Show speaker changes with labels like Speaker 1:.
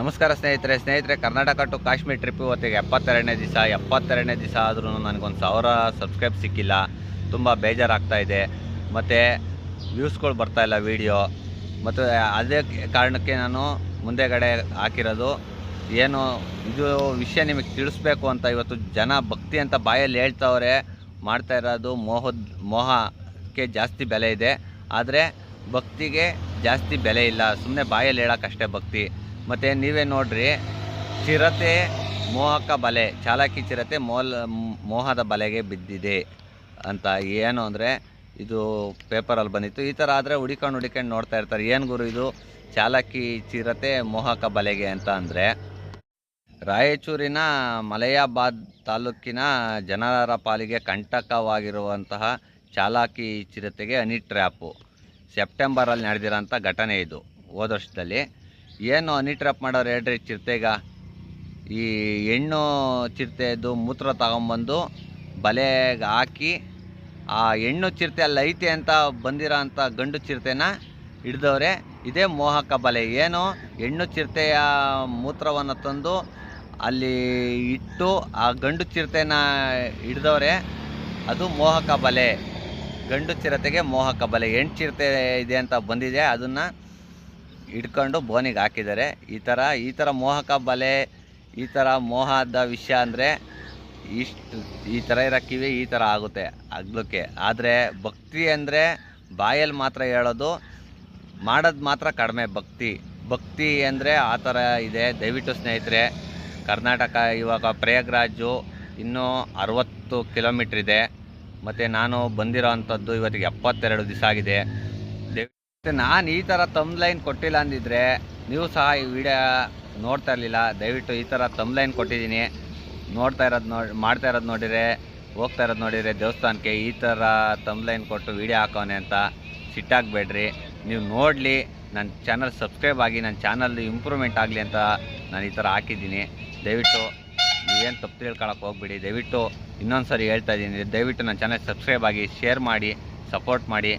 Speaker 1: ನಮಸ್ಕಾರ ಸ್ನೇಹಿತರೆ Karnataka to Kashmir trip ಇವತ್ತಿಗೆ 72ನೇ ದಿವಸ ಆದ್ರೂ ನನಗೊಂದು 1000 ಸಬ್ಸ್ಕ್ರೈಬ್ ಸಿಕ್ಕಿಲ್ಲ. ತುಂಬ ಬೇಜಾರಾಗ್ತಾ ಇದೆ. ಮತ್ತು ವ್ಯೂಸ್ಗಳು ಬರ್ತಾಯಿಲ್ಲ ವೀಡಿಯೋ. ಮತ್ತು ಅದೇ ಕಾರಣಕ್ಕೆ ನಾನು ಮುಂದೆಗಡೆ ಹಾಕಿರೋದು ಏನು ಇದು ವಿಷಯ ನಿಮಗೆ ತಿಳಿಸ್ಬೇಕು ಅಂತ. ಇವತ್ತು ಜನ ಭಕ್ತಿ ಅಂತ ಬಾಯಲ್ಲಿ ಹೇಳ್ತವ್ರೆ, ಮಾಡ್ತಾ ಇರೋದು ಮೋಹಕ್ಕೆ ಜಾಸ್ತಿ ಬೆಲೆ ಇದೆ, ಆದರೆ ಭಕ್ತಿಗೆ ಜಾಸ್ತಿ ಬೆಲೆ ಇಲ್ಲ. ಸುಮ್ಮನೆ ಬಾಯಲ್ಲಿ ಹೇಳೋಕ್ಕಷ್ಟೇ ಭಕ್ತಿ. ಮತ್ತು ನೀವೇ ನೋಡ್ರಿ, ಚಿರತೆ ಮೋಹಕ ಬಲೆ, ಚಾಲಾಕಿ ಚಿರತೆ ಮೋಹದ ಬಲೆಗೆ ಬಿದ್ದಿದೆ ಅಂತ. ಏನು ಅಂದರೆ ಇದು ಪೇಪರಲ್ಲಿ ಬಂದಿತ್ತು. ಈ ಥರ ಆದರೆ ಹುಡಿಕೊಂಡು ನೋಡ್ತಾ ಇರ್ತಾರೆ, ಏನು ಗುರು ಇದು ಚಾಲಾಕಿ ಚಿರತೆ ಮೋಹಕ ಬಲೆಗೆ ಅಂತ. ಅಂದರೆ ರಾಯಚೂರಿನ ಮಲಯಾಬಾದ್ ತಾಲೂಕಿನ ಜನರ ಪಾಲಿಗೆ ಕಂಟಕವಾಗಿರುವಂತಹ ಚಾಲಾಕಿ ಚಿರತೆಗೆ ಹನಿ ಟ್ರ್ಯಾಪು ಸೆಪ್ಟೆಂಬರಲ್ಲಿ ನಡೆದಿರೋಂಥ ಘಟನೆ ಇದು. ಹೋದ ವರ್ಷದಲ್ಲಿ ಏನು ಹನಿ ಟ್ರ್ಯಾಪ್ ಮಾಡೋರು ಹೇಳ್ರಿ ಚಿರತೆಗ. ಈ ಹೆಣ್ಣು ಚಿರತೆದು ಮೂತ್ರ ತಗೊಂಬಂದು ಬಲೆಗೆ ಹಾಕಿ ಆ ಹೆಣ್ಣು ಚಿರತೆ ಅಲ್ಲಿ ಐತೆ ಅಂತ ಬಂದಿರೋ ಅಂಥ ಗಂಡು ಚಿರತೆನ ಹಿಡ್ದವ್ರೆ. ಇದೇ ಮೋಹಕ ಬಲೆ. ಏನು ಹೆಣ್ಣು ಚಿರತೆಯ ಮೂತ್ರವನ್ನು ತಂದು ಅಲ್ಲಿ ಇಟ್ಟು ಆ ಗಂಡು ಚಿರತೆನ ಹಿಡ್ದವ್ರೆ, ಅದು ಮೋಹಕ ಬಲೆ. ಗಂಡು ಚಿರತೆಗೆ ಮೋಹಕ ಬಲೆ. ಹೆಣ್ಣು ಚಿರತೆ ಇದೆ ಅಂತ ಬಂದಿದೆ, ಅದನ್ನು ಹಿಡ್ಕೊಂಡು ಬೋನಿಗೆ ಹಾಕಿದ್ದಾರೆ. ಈ ಥರ ಮೋಹಕ ಬಲೆ, ಈ ಥರ ಮೋಹದ ವಿಷಯ ಅಂದರೆ ಈ ಥರ ಇರೋ ಕಿವಿ ಈ ಥರ ಆಗುತ್ತೆ ಅಗ್ಲಕ್ಕೆ. ಆದರೆ ಭಕ್ತಿ ಅಂದರೆ ಬಾಯಲ್ಲಿ ಮಾತ್ರ ಹೇಳೋದು, ಮಾಡೋದು ಮಾತ್ರ ಕಡಿಮೆ. ಭಕ್ತಿ ಅಂದರೆ ಆ ಥರ ಇದೆ. ದಯವಿಟ್ಟು ಸ್ನೇಹಿತರೆ, ಕರ್ನಾಟಕ ಇವಾಗ ಪ್ರಯಾಗ್ರಾಜು ಇನ್ನೂ 60 ಕಿಲೋಮೀಟ್ರ್ ಇದೆ. ಮತ್ತು ನಾನು ಬಂದಿರೋ ಅಂಥದ್ದು ಇವತ್ತಿಗೆ 72 ದಿವಸ ಆಗಿದೆ. ನಾನು ಈ ಥರ ತಮ್ಲೈನ್ ಕೊಟ್ಟಿಲ್ಲ ಅಂದಿದ್ರೆ ನೀವು ಸಹ ಈ ವಿಡಿಯೋ ನೋಡ್ತಾ ಇರಲಿಲ್ಲ. ದಯವಿಟ್ಟು ಈ ಥರ ತಮ್ಲೈನ್ ಕೊಟ್ಟಿದ್ದೀನಿ. ಮಾಡ್ತಾ ಇರೋದು ನೋಡಿದರೆ, ಹೋಗ್ತಾ ಇರೋದು ನೋಡಿದರೆ ದೇವಸ್ಥಾನಕ್ಕೆ ಈ ಥರ ತಮ್ಲೈನ್ ಕೊಟ್ಟು ವಿಡಿಯೋ ಹಾಕೋನೆ ಅಂತ ಸಿಟ್ಟಾಗಬೇಡ್ರಿ. ನೀವು ನೋಡಲಿ, ನನ್ನ ಚಾನಲ್ ಸಬ್ಸ್ಕ್ರೈಬ್ ಆಗಿ ನನ್ನ ಚಾನಲ್ ಇಂಪ್ರೂವ್ಮೆಂಟ್ ಆಗಲಿ ಅಂತ ನಾನು ಈ ಥರ ಹಾಕಿದ್ದೀನಿ. ದಯವಿಟ್ಟು ನೀವೇನು ತಪ್ಪು ತಿಳ್ಕೊಳಕ್ಕೆ ಹೋಗ್ಬಿಡಿ. ದಯವಿಟ್ಟು ಇನ್ನೊಂದು ಸರಿ ಹೇಳ್ತಾ ಇದ್ದೀನಿ, ದಯವಿಟ್ಟು ನನ್ನ ಚಾನಲ್ ಸಬ್ಸ್ಕ್ರೈಬ್ ಆಗಿ, ಶೇರ್ ಮಾಡಿ, ಸಪೋರ್ಟ್ ಮಾಡಿ.